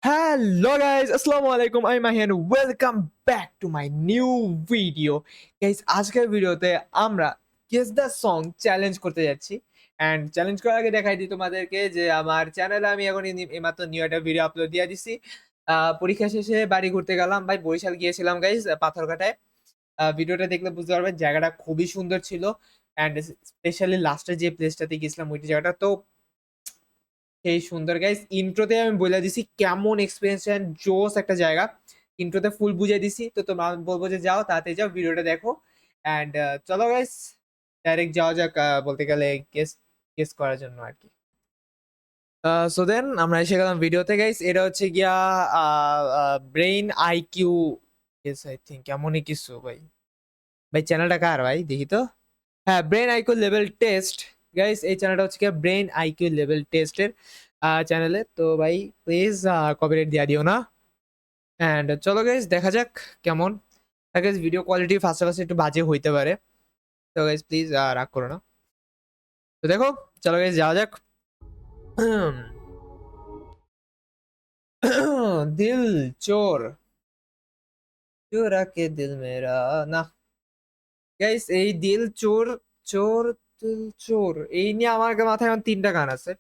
Hello guys, Assalamu alaikum. I'm Mahi and welcome back to my new video. Guys, আজকের ভিডিওতে আমরা Guess the Song challenge করতে যাচ্ছি। And challenge করার আগে দেখাই দিই তোমাদেরকে যে আমার চ্যানেলে আমি এখন এইমাত্র নিউ একটা ভিডিও আপলোড দিয়ে দিছি। পরীক্ষা শেষে বাড়ি ঘুরতে গেলাম ভাই, বরিশাল গিয়েছিলাম গাইস, পাথরঘাটায়। ভিডিওটা দেখলে বুঝতে পারবেন জায়গাটা খুবই সুন্দর ছিল। অ্যান্ড স্পেশালি লাস্টের যে প্লেসটাতে গেছিলাম ওইটি জায়গাটা তো সেই সুন্দর গাইস। ইন্ট্রোতে আমি বলে দিছি কেমন এক্সপিরিয়েন্স এন্ড জোস একটা জায়গা। ইন্ট্রোতে ফুল বুঝিয়ে দিছি, তো তোমরা বলবো যে যাও তাড়াতাড়ি যাও ভিডিওটা দেখো। অ্যান্ড চলো গাইস ডাইরেক্ট যাওয়া যাক, বলতে গেলে গেস গেস করার জন্য আর কি। সো দেন আমরা এসে গেলাম ভিডিওতে গাইস। এটা হচ্ছে গিয়া brain IQ guess, I think এমনই কিছু ভাই। ভাই চ্যানেলটা কার ভাই দেখি তো। হ্যাঁ, brain IQ level test guys. এই চ্যানেলটা হচ্ছে কি ব্রেইন আইকিউ লেভেল টেস্টের চ্যানেলে। তো ভাই প্লিজ কপিরাইট দিয়ে দিও না। অ্যান্ড চলো গাইস দেখা যাক কেমন। গাইস ভিডিও কোয়ালিটি ফার্স্টে একটু বাজে হইতে পারে, তো গাইস প্লিজ রাগ করো না। তো দেখো চলো গাইস যাওয়া যাক। দিল চোর চোরা কে দিল মেরা না গাইস, এই দিল চোর চোর দিল চোর এই নিয়ে আমার মাথায় এখন 3টা গান আছে।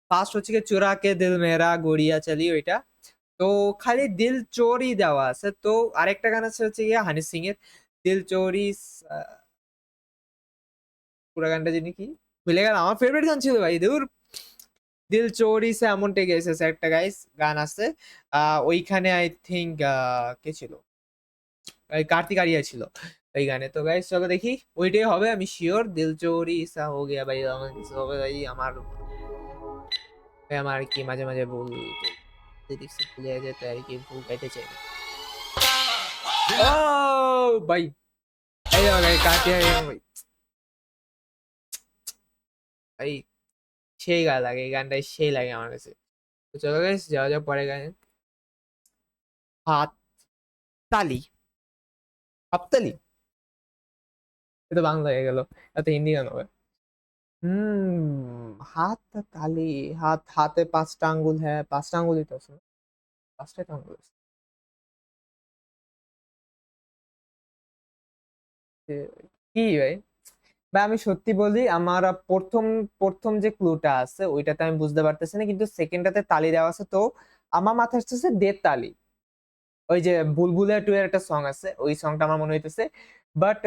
ফার্স্ট হচ্ছে কি চোরা কে দিল মেরা গড়িয়া চালি, ওইটা তো খালি দিল চোরই দেওয়া আছে। তো আরেকটা গান আছে হচ্ছে গিয়ে হানি সিং এর দিল চোরি, পুরো গানটা যিনি কি ভুলে গেলাম, আমার ফেভারিট গান ছিল ভাই দূর। দিল চোরি সে এমনটা গেছে একটা গাইস গান আছে, ওইখানে আই থিঙ্ক কে ছিল, কার্তিক আরিয়া ছিল ওই গানে। তো গাইস চলো দেখি ওইটাই হবে, আমি শিওর। দিল চোরি সা হো গিয়া ভাই, আমার কিছু হবে ভাই। আমার আমার কি মাঝে মাঝে ভুল লিরিক্স ভুলে যেতে আর কি, ভুল গাইতে চাই না। ও ভাই এই দেখো ভাই কার্তিক আরিয়া ভাই, ভাই সেই গান লাগে, এই গানটাই সেই লাগে আমার কাছে। তো চলো গাইস যাওয়া যাক পরে গানে। হাত তালি, হাততালি, এটা বাংলা হয়ে গেল, এত হিন্দি গান হবে। হাত তালি, হাত হাতে 5টা আঙ্গুল, হ্যাঁ 5টা আঙ্গুলই তো আছে না? 5টা তো আঙ্গুল আছে। এ, কি ভাই, ভাই আমি সত্যি বলি আমার প্রথম প্রথম যে ক্লুটা আছে ওইটাতে আমি বুঝতে পারতেছি না, কিন্তু সেকেন্ডটাতে তালি দেওয়া আছে। তো আমার মাথায় আসতেছে দে তালি, ওই যে বুলবুলের 2 এর একটা সং আছে, ওই সংটা আমার মনে হইতেছে। বাট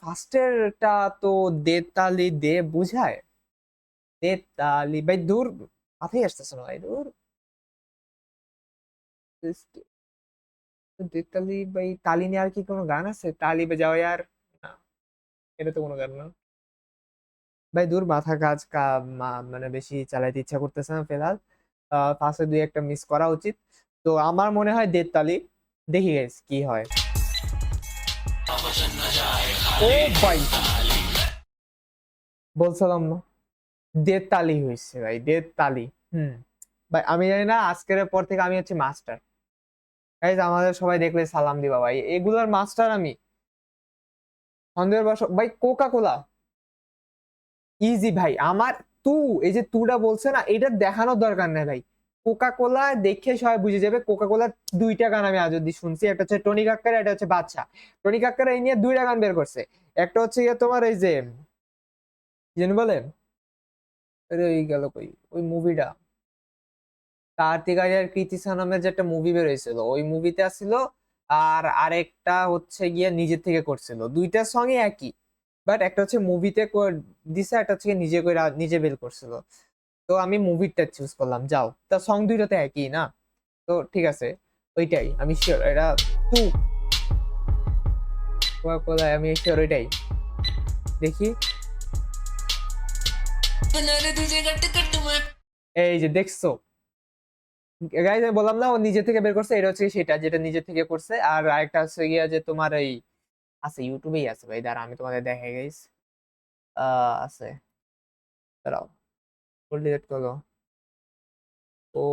ফার্স্টেরটা তো দে তালি দে বুঝায়, দে তালি ভাই দূর, মাথায় আসতেছে না ভাই দূর। দে তালি ভাই, তালি নিয়ে আর কি কোনো গান আছে? তালি বাজাও यार, না এটা তো কোনো গান না ভাই দূর। মাথা কাজ মানে বেশি চালাইতে ইচ্ছা করতেছে না ফেলাল। ফার্স্টে 2-1টা মিস করা উচিত। তো আমার মনে হয় দে তালি, দেখি গাইস কি হয়। ও ভাই বলছিলাম না, দেড় তালি হয়েছে ভাই, দেড় তালি। হুম ভাই আমি জানি না, আজকের পর থেকে আমি হচ্ছে মাস্টার গাইজ। আমাদের সবাই দেখলে সালাম দিবা ভাই, এগুলোর মাস্টার আমি। সন্দেহের বস ভাই, কোকা কোলা ইজি ভাই আমার। তু এই যে তুটা বলছে না, এটা দেখানোর দরকার নেই ভাই। কোকা কোলা দেখে সবাই বুঝে যাবে। কোকা কোলার 2টা গান আমি আজ অব্দি শুনছি, একটা হচ্ছে টনি কাক্কার, একটা হচ্ছে বাদশা। টনি কাক্কার এই নিয়ে 2টা গান বের করছে। একটা হচ্ছে গিয়ে তোমার এই যে কি জানি বলে, আরে ওই গেল কই ওই মুভিটা, কার্তিক আরিয়ার কৃতি সানমের যে একটা মুভি বের হয়েছিল ওই মুভিতে আসছিল। আর আরেকটা হচ্ছে গিয়ে নিজের থেকে করছিল, 2টা সঙ্গে একই। বাট একটা হচ্ছে মুভিতে দিছে, একটা হচ্ছে নিজে করে নিজে বের করছিল। তো আমি মুভিটা চুজ করলাম, যাও তা সং 2টাতে একই না। তো ঠিক আছে ওইটাই আমি শিওর, এটা টু কোথায় আমি শিওর ওইটাই। দেখি এই যে দেখছো গাইজ, আমি বললাম না ও নিজে থেকে বের করছে, এটা হচ্ছে সেটা যেটা নিজে থেকে করছে। আর আরেকটা হচ্ছে গিয়া যে তোমার এই আছে, ইউটিউবেই আছে ভাই, দাঁড়া আমি তোমাদের দেখাই গাইস। আছে, দাঁড়াও ফুল ডিলিট করো। ও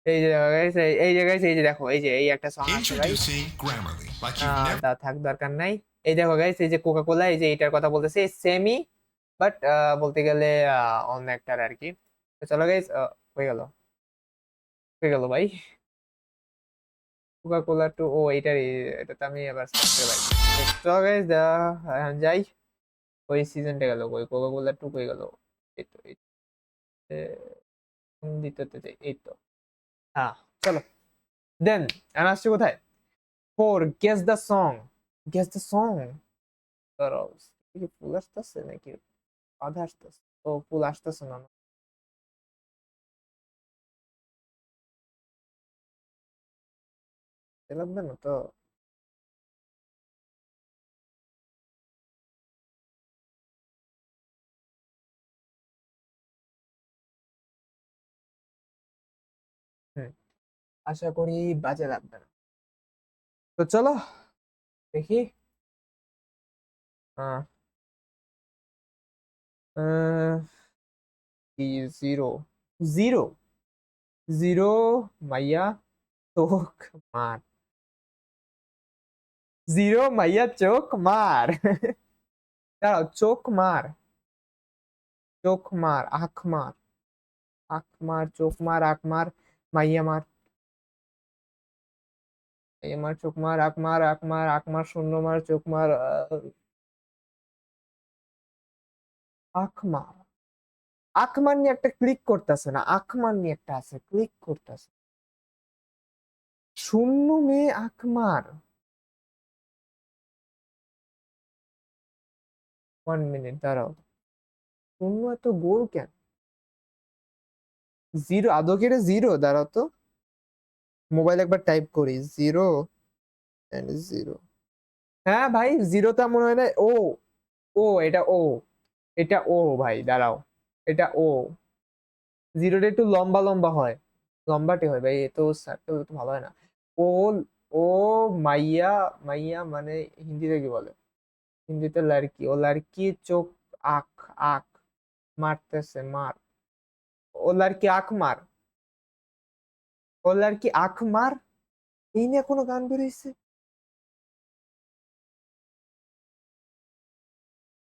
এই যে গাইস, এই যে গাইস, এই যে দেখো, এই যে এই একটা সং আছে ভাই। তা থাক দরকার নাই। এই দেখো গাইস, এই যে কোকা কোলা, এই যে এটার কথা বলতেছে সেমি বাট বলতে গেলে অন্য একটার আর কি। তো চলো গাইস, হয়ে গেল, হয়ে গেল ভাই। কোকা কোলা টু, ও এটার, এটা তো আমি আবার সার্চ করে পাই। চলো গাইস, যাই। ওই সিজনটা গেল, ওই কোকা কোলা টু হয়ে গেল। এই তো দ্বিতীয়তে যাই, এই তো। হ্যাঁ, চলো দেন। আমি আসছি কোথায়? Four, guess the song. Guess the song. দাঁড়াও, কি ফুল আসতেছে নাকি আধা আসতেছে? ও, ফুল আসতেছে না। লাগবে না তো। হুম, আশা করি বাজে লাগবে না। তো চলো দেখি। আহ জিরো, জিরো, জিরো, মাইয়া চোখ মার। জিরো মাইয়া চোখ মার। দাঁড়াও, চোখ মার, চোখ মার, আখ মার, আখ মার, চোখ মার, আখ মার, মাইয়া মার, মাইয়া মার, চোখ মার, আখ মার, আখ মার, আখ মার, শূন্য মার, চোখ মার, আখ মার। আখ মার নিয়ে একটা ক্লিক করতেছে না, আখ মার নিয়ে একটা আছে ক্লিক করতেছে। শূন্য মেয়ে আখ মার। 1 মিনিট দাঁড়াও, শূন্য এত গোল কেন? জিরো আদৌ কি এটা জিরো? দাঁড়াও তো, মোবাইল একবার টাইপ করি, জিরো এন্ড জিরো। হ্যাঁ ভাই, জিরোটা মনে হয় না। ও, ও এটা ও, এটা ও ভাই, দাঁড়াও, এটা ও। জিরোটা একটু লম্বা লম্বা হয়, লম্বাটে হয় ভাই, এ তো সার্কেল তো ভালো হয় না। ও, ও মাইয়া, মাইয়া মানে হিন্দিতে কি বলে? হিন্দিতে লড়কি, ও লড়কি চোখ আখ, আখ মারতেছে মার। ও লড়কি আখ মার, ও লড়কি আখ মার, এই নিয়ে কোনো গান বেরোইছে?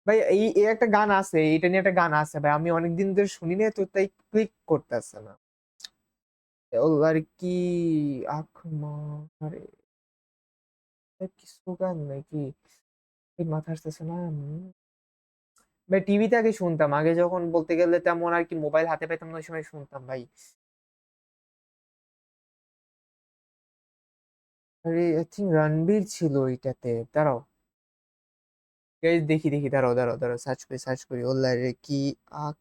ভাই এই একটা গান আছে, এটা নিয়ে একটা গান আছে ভাই, আমি অনেকদিন ধরে শুনি না তো, তাই ক্লিক করতেছে না। ও লড়কি আখ মারে, কিছু গান নাকি এই মাথা আসতেছে না। ভাই টিভিতে আগে শুনতাম, আগে যখন বলতে গেলে তেমন আর কি মোবাইল হাতে পেতাম না, ওই সময় শুনতাম ভাই। আরে আই থিঙ্ক রণবীর ছিল ওইটাতে, দাঁড়াও গাইস, দেখি দেখি, দাঁড়াও দাঁড়াও দাঁড়াও, সার্চ করি সার্চ করি। ওল্লার রে কি আখ,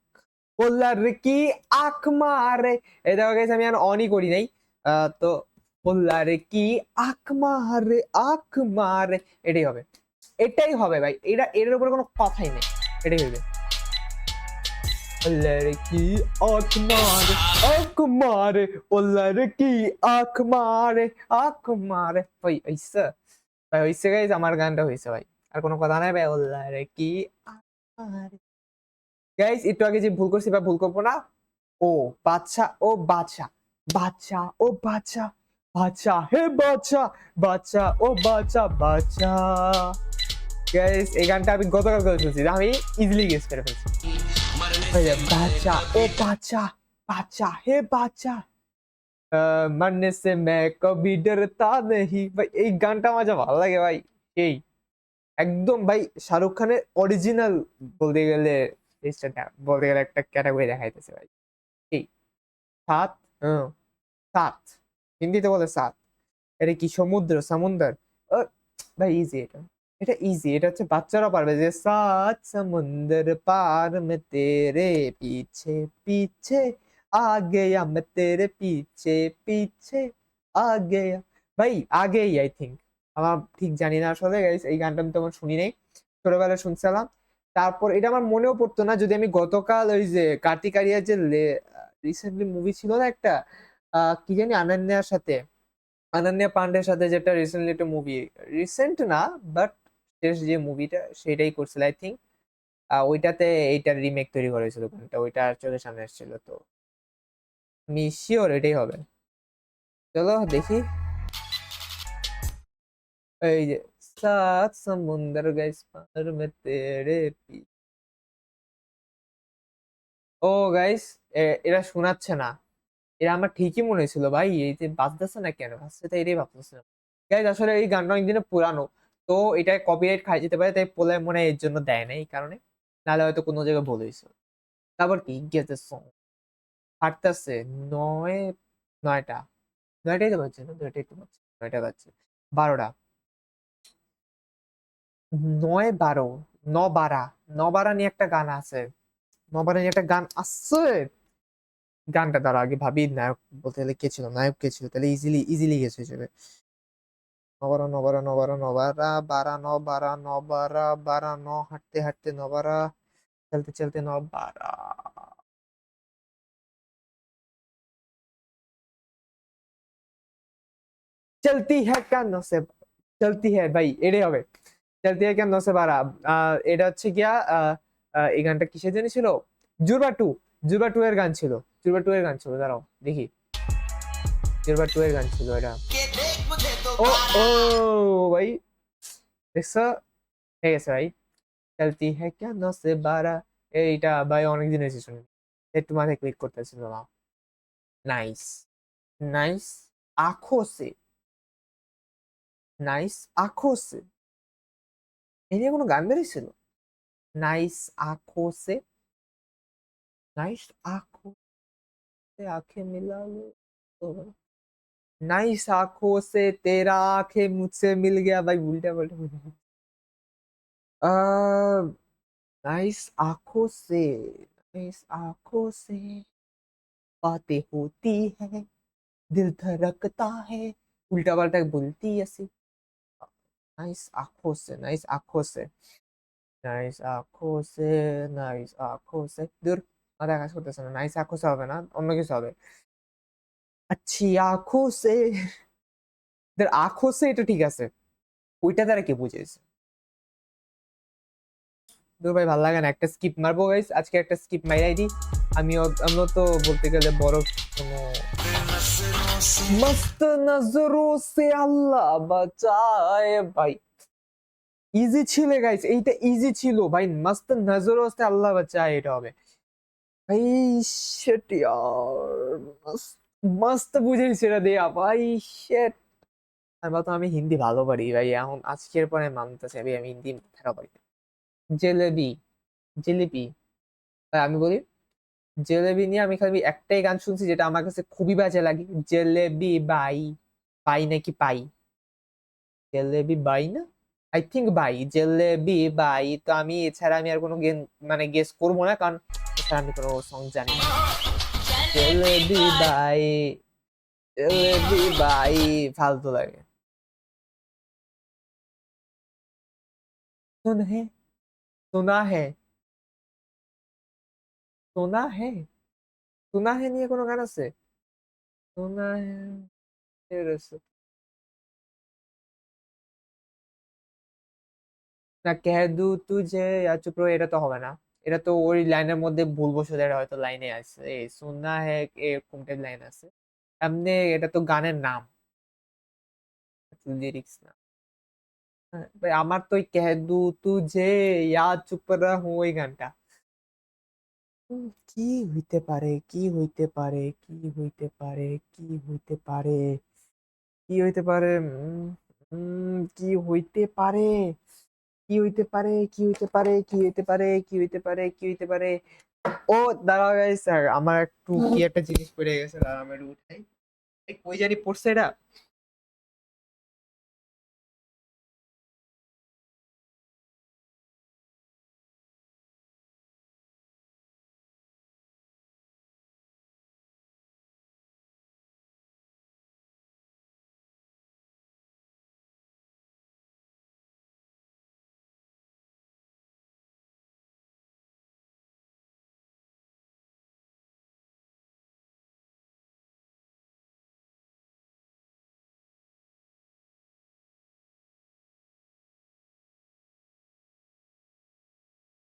ওল্লার রে কি আখ মারে। এই দেখো গাইস, আমি আর অনই করি নাই। তো ওল্লার রে কি আখ মারে, আখ মারে, এটাই হবে, এটাই হবে ভাই, এটা এর উপরে কোনো কথাই নেই, এটাই হবে। लड़की आंख मारे, आंख मारे, ओ लड़की आंख मारे, आंख मारे, ভাই হইছে, ভাই হইছে গাইস, আমার গানটা হইছে ভাই, আর কোনো কথা নাই ভাই। ও লড়কি আঁখ মারে। গাইস একটু আগে যে ভুল করছি বা ভুল করবো না। ও বাচ্চা, ও বাচ্চা, বাচ্চা ও বাচ্চা, বাচ্চা হে বাচ্চা, বাচ্চা ও বাচ্চা, বাচ্চা। গাইস এই গানটা আমি গতকাল করে ফেলছি, আমি ইজিলি গেস করে ফেলছি। ওই যে বাচ্চা ও বাচ্চা, বাচ্চা হে বাচ্চা, मरने से मैं कभी डरता नहीं। ভাই এই গানটা আমার যা ভালো লাগে ভাই, এই একদম ভাই শাহরুখ খানের অরিজিনাল বলতে গেলে, বলতে গেলে একটা ক্যাটাগরি দেখাইতেছে ভাই। এই সাত, হুম, সাত, হিন্দিতে বলে সাত। এটা কি সমুদ্র, সমুন্দর? আহ, ভাই ইজি এটা, এটা ইজি, এটা হচ্ছে বাচ্চারা পারবে, যে সাত সমুন্দর পার মে তেরে পিছে পিছে আ গয়া, মে তেরে পিছে পিছে আ গয়া। ভাই আগেই আই থিঙ্ক, আমার ঠিক জানি না আসলে গাইস, এই গানটা আমি তোমার শুনি নাই, ছোটবেলায় শুনছিলাম। তারপর এটা আমার মনেও পড়তো না, যদি আমি গতকাল ওই যে কার্তিক আরিয়ার যে রিসেন্টলি মুভি ছিল না একটা, কি জানি আনন্যার সাথে, অনন্যা পান্ডের সাথে যেটা রিসেন্টলি একটা মুভি, রিসেন্ট না বাট শেষ যে মুভিটা সেটাই করছিল আই থিঙ্ক, ওইটাতে এইটার রিমেক তৈরি করা হয়েছিল গানটা, ওইটা আর চোখের সামনে এসেছিল, তো আমি শিওর এটাই হবে। চলো দেখি। এই যে সাত সমুন্দর গাইস পার মে তেরে ও গাইস, এরা শোনাচ্ছে না। এরা আমার ঠিকই মনে হয়েছিল ভাই, এই যে বাজতেছে না কেন, বাজছে তো এটাই ভাবতেছে। গাইস আসলে এই গানটা অনেক দিনের পুরানো, তো এটা কপিরাইট খাই যেতে পারে, তাই পোলে মনে হয় এর জন্য দেয় না এই কারণে, নাহলে হয়তো কোনো জায়গায় ভুল হয়েছে। তারপর কি গেছে সং হাঁটতেছে নয়, নয়টা, নয়টাই তো বাজছে না, নয়টাই তো বাজছে, নয়টা বাজছে, 12টা, 9-12, নবারা, নবারা নিয়ে একটা গান আছে, নবারা নিয়ে একটা গান আছে। গানটা দ্বারা আগে ভাবি নায়ক বলতে গেলে কে ছিল, নায়ক কে ছিল, তাহলে ইজিলি ইজিলি গেছে যাবে। নবারা নবারা নবারা নবারা বারা নবারা নবারা বারা ন, হাঁটতে হাঁটতে নবারা, চলতে চলতে নবারা, চলতি হ্যাঁ কেন সে, চলতি হ্যাঁ ভাই এটাই হবে, চলতি হ্যাঁ কেন সে বারা। এটা হচ্ছে গিয়া এই গানটা কিসের জন্য ছিল, জুরবা টু, জুরবা টু এর গান ছিল, জুরবা টু এর গান ছিল, দাঁড়াও দেখি, জুরবা টু এর গান ছিল এটা। ও ও ভাই দেখছো, হয়ে গেছে ভাই, চলতি হ্যাঁ কেন সে বারা, এইটা ভাই অনেকদিন হয়েছে শুনি, একটু মাথায় ক্লিক করতেছিল না। নাইস, নাইস আঁখো সে, নাইস আঁখো সে, এই নিয়ে কোনো গান বেরিয়েছিল, नाइस आंखों से, नाइस आंखों से आंखें मिला लो, तो नाइस आंखों से तेरा आंखें मुझसे मिल गया, भाई उल्टा पल्टा बोल, नाइस आंखों से, नाइस आंखों से बातें होती है, दिल धड़कता है, उल्टा पल्टा बोलती ऐसी, नाइस आंखों से, नाइस आंखों से, नाइस आंखों से, नाइस आंखों से, दूर মাথা কাজ করতেছে না, নাইস আঁখো সে হবে না, অন্য কিছু হবে। अच्छी आंखों से, এদের আঁখো সে এটা ঠিক আছে, ওইটা দ্বারা কি বুঝেছে, দূর ভাই ভালো লাগে না, একটা স্কিপ মারবো গাইস, আজকে একটা স্কিপ মাইরাই দিই। আমরা তো বলতে গেলে বড় কোনো, মস্ত নজরো সে আল্লাহ বাঁচায় ভাই, ইজি ছিল গাইস, এইটা ইজি ছিল ভাই, মস্ত নজরো সে আল্লাহ বাঁচায় এটা হবে ভাই, শিট ইয়ার, মস্ত মস্ত বুঝেছি এটা দেয়া ভাই, শিট। আর তো আমি হিন্দি ভালো পারি ভাই, এখন আজকের পরে মানতেছে ভাই আমি হিন্দি খারাপ পারি। জেলেবি, জিলিপি, ভাই আমি বলি, জেলেবি নিয়ে আমি খালি একটাই গান শুনছি যেটা আমার কাছে খুবই বাজে লাগে, জেলেবি বাই, বাই নাকি পাই, জেলেবি বাই না, I think bye, jalebi bye, তো আমি এছাড়া আমি আর কোনো গেম মানে গেস করবো না, কারণ এছাড়া আমি কোনো সং জানি না। জেলেবি বাই, জেলেবি বাই ফালতু লাগে। सुन है, सुना है, सुना है, सुना है নিয়ে কোনো গান আছে, सुना है तेरे से, না कह दूं तुझे या चुप रहो, এটা তো হবে না, এটা তো ওই লাইনের মধ্যে ভুল বসে এটা হয়তো লাইনে আছে, এই सुना है এরকম টাইপ লাইন আছে, এমনি এটা তো গানের নাম, লিরিক্স না। হ্যাঁ, ভাই আমার তো ওই कह दूं तुझे या चुप रहो ওই গানটা। কি হইতে পারে, কি হইতে পারে, কি হইতে পারে, কি হইতে পারে, কি হইতে পারে, কি হইতে পারে, কি হইতে পারে, কি হইতে পারে, কি হইতে পারে, কি হইতে পারে, কি হইতে পারে। ও দাঁড়াও গাইস, আমার একটু কি একটা জিনিস পড়ে গেছে, দাঁড়াও আমি একটু উঠাই, এই কই জানি পড়ছে এটা।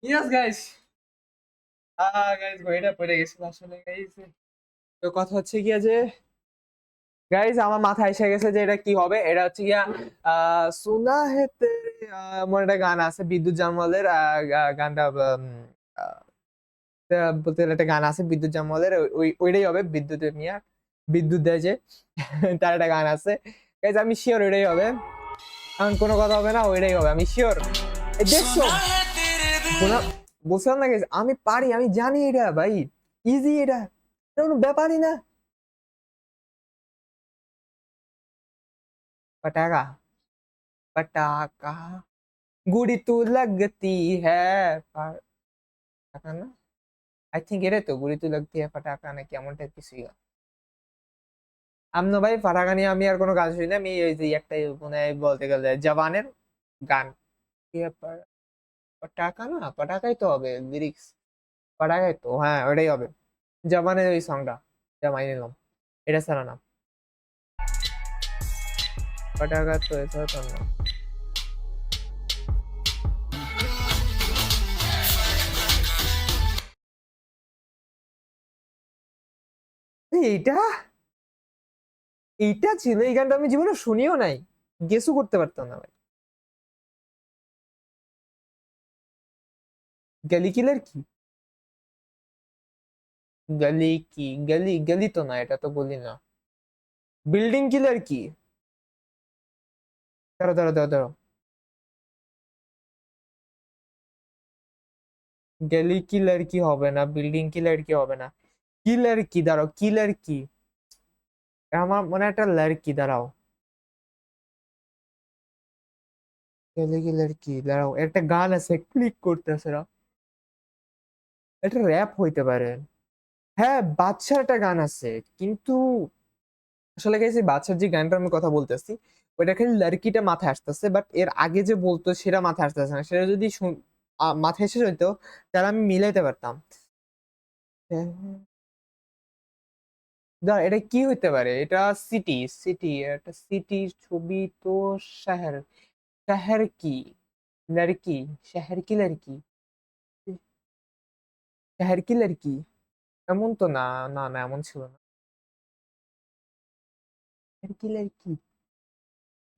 ইয়েস গাইস, গাইস এটা পড়ে গেছিল আসলে গাইস। তো কথা হচ্ছে গিয়া যে গাইজ আমার মাথায় এসে গেছে যে এটা কি হবে, এটা হচ্ছে গিয়া সুনা হে তেরে, আমার একটা গান আছে বিদ্যুৎ জামওয়ালের, গানটা বলতে গেলে একটা গান আছে বিদ্যুৎ জামলের, ওইটাই হবে বিদ্যুৎ মিয়া, বিদ্যুৎ দেয় যে তার একটা গান আছে। গাইজ আমি শিওর ওইটাই হবে, এখন কোনো কথা হবে না, ওইটাই হবে, আমি শিওর। দেখছো বলছিলাম না গাইজ, আমি পারি, আমি জানি এটা ভাই, ইজি, এটা কোনো ব্যাপারই না। पटाखा पटाखा गुड़ी तो लगती है पटाखा ना, आई थिंक এটাই তো, গুড়ি তো লাগতি है पटाखा নাকি এমন টাইপ কিছু। আমনো ভাই পটাখা নিয়ে আমি আর কোনো গান শুনি না, আমি এই যে একটাই মনে হয় বলতে গেলে জওয়ানের গান, কি পটাখা না, পটাখাই তো হবে লিরিক্স, পটাখাই তো, হ্যাঁ ওটাই হবে, জওয়ানের ওই সংটা, যা মাইনে নিলাম, এটা ছাড়া না, পটাখা তো এছাড়া তো না। এইটা এইটা ছিল, এই গানটা আমি জীবনে শুনিও নাই, গেসও করতে পারতাম না ভাই। গলি কিলার কি, গলি কি, গলি গলি তো না, এটা তো গলি না। বিল্ডিং কিলার কি, দাঁড়ো দাঁড়ো দাঁড়ো দাঁড়ো, গলি কিলার কি হবে না, বিল্ডিং কিলার কি হবে না, কিলার কি, দাঁড়াও কিলার কি, আমার মনে হয় একটা লড়কি, দাঁড়াও গলি কিলার কি, দাঁড়াও একটা গান আছে, ক্লিক করতেছে না, এটা র্যাপ হইতে পারে, হ্যাঁ বাদশার একটা গান আছে, কিন্তু আসলে গেছি বাদশার যে গানটার আমি কথা বলতেছি, ওইটা খালি লড়কিটা মাথায় আসতেছে, বাট এর আগে যে বলতো সেটা মাথায় আসতেছে না, সেটা যদি মাথায় এসে হইতো তাহলে আমি মিলাইতে পারতাম। দাঁড়া, এটা কি হইতে পারে, এটা সিটি, সিটি, একটা সিটির ছবি তো, শহর, শহর কি লড়কি, শহর কি লড়কি, শহর কি লড়কি, এমন তো না, না না এমন ছিল না, শহর কি লড়কি,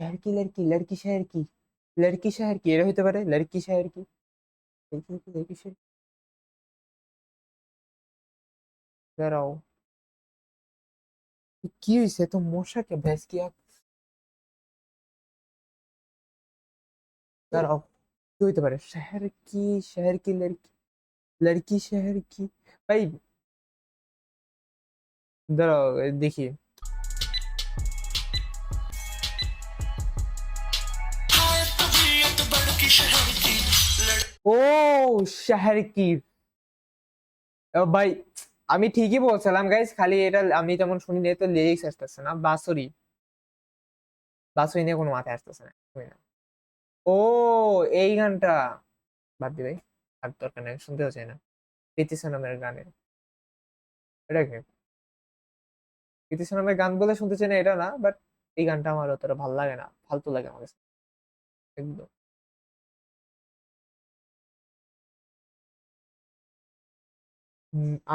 শহর কি লড়কি, লড়কি শহর কি, লড়কি শহর কি, এটা হইতে পারে লড়কি শহর কি, লড়কি কি, লড়কি শহর, দাঁড়াও কি হয়েছে, তো মশাকে ভ্যাস কি দাঁড়াও, কি হইতে পারে, শহর কি লড়কি, লড়কি শহর কি, ভাই দাঁড়াও দেখি, ও শহর কি, ভাই আমি ঠিকই বলছিলাম গাইস, খালি এটা আমি তেমন শুনি নাই তো, লিরিক্স আসতেছে না, বাঁশরি, বাঁশরি নিয়ে কোনো মাথায় আসতেছে না, শুনি না। ও এই গানটা, বাদ দি ভাই, আর দরকার নেই, শুনতেও চাই না, প্রীতি সেনমের গানের, এটা কি প্রীতি সেনমের গান বলে শুনতে চাই না এটা না, বাট এই গানটা আমার অতটা ভালো লাগে না, ফালতু লাগে আমার কাছে একদম।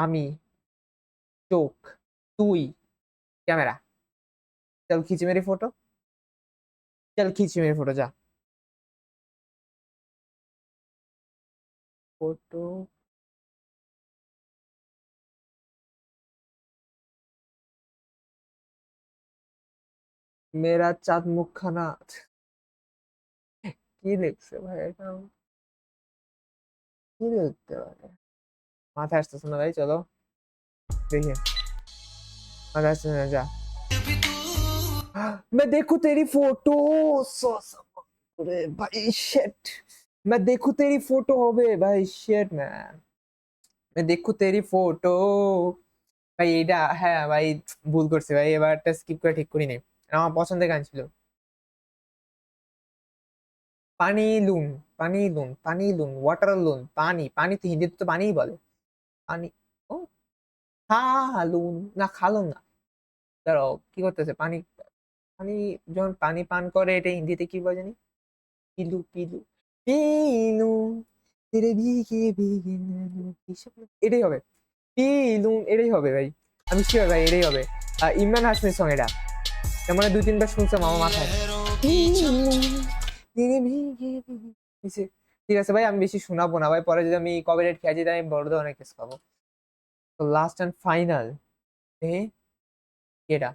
আমি, চোখ, তুই, ক্যামেরা, চল খিচি মেরি फोटो, चल खींच मेरी फोटो जा, फोटो, मेरा चाঁদ মুখখানা, কি লিখছে ভাই এটা, কি লিখতে পারে, মাথায় আসতেছে না ভাই, চলো দেখি, माथा से ना जा, मैं देखूं तेरी फोटो, अरे भाई शिट, मैं देखूं तेरी फोटो হবে ভাই, शिट मैन, मैं देखूं तेरी फोटो, ভাই এটা হ্যাঁ ভাই, ভুল করছি ভাই, এবারটা স্কিপ করে ঠিক করি নাই, আমার পছন্দের গান ছিল, পানি লুন, পানি লুন, পানি লুন, ওয়াটার লুন, পানি, পানি তো হিন্দিতে তো পানিই বলে, পানি, ও খালুন না, খালুন না, দাঁড়াও কি করতেছে, পানি, পানি, যখন পানি পান করে এটা হিন্দিতে কি বলে জানি, পিলু পিলু পিলু, তেরে ভিগে ভিগে নয়ন কি স্বপ্ন, এটাই হবে, পিলু, এটাই হবে ভাই, আমি শিওর ভাই এটাই হবে, ইমরান হাসমির সঙ্গ এটা, তার মানে 2-3 বার শুনছিলাম আমার মাথায়, পিলু, তেরে ভিগে ভিগে, ঠিক আছে ভাই, আমি বেশি শোনাবো না ভাই, পরে যদি আমি কপিরাইট খেয়ে যাই তাহলে আমি বড় ধরনের কেস খাবো। লাস্ট অ্যান্ড ফাইনাল এ এটা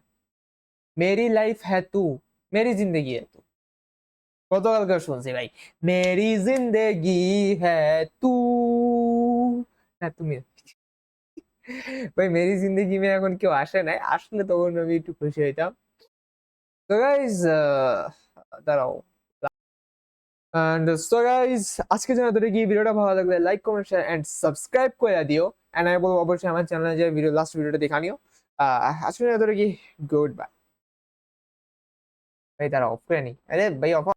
মেরি লাইফ হ্যাঁ তু, মেরি জিন্দগি হ্যাঁ তু। গতকালকে শুনছি ভাই, মেরি জিন্দগি হ্যাঁ তু, হ্যাঁ তুমি। ভাই মেরি জিন্দগি মে এখন কেউ আসে নাই, আসলে তখন আমি একটু খুশি হইতাম। তো গাইজ দাঁড়াও, এন্ড সো গাইজ আজকে জন্য ধরে কি ভিডিওটা ভালো লাগলে like comment share and subscribe করে দিও। এন্ড আমি বলবো অবশ্যই আমার চ্যানেলে যে ভিডিও লাস্ট ভিডিওটা দেখা নিও। আজকে জন্য ধরে কি গুড বাই। ভাই দাঁড়াও অফ করে নি, আরে ভাই অফ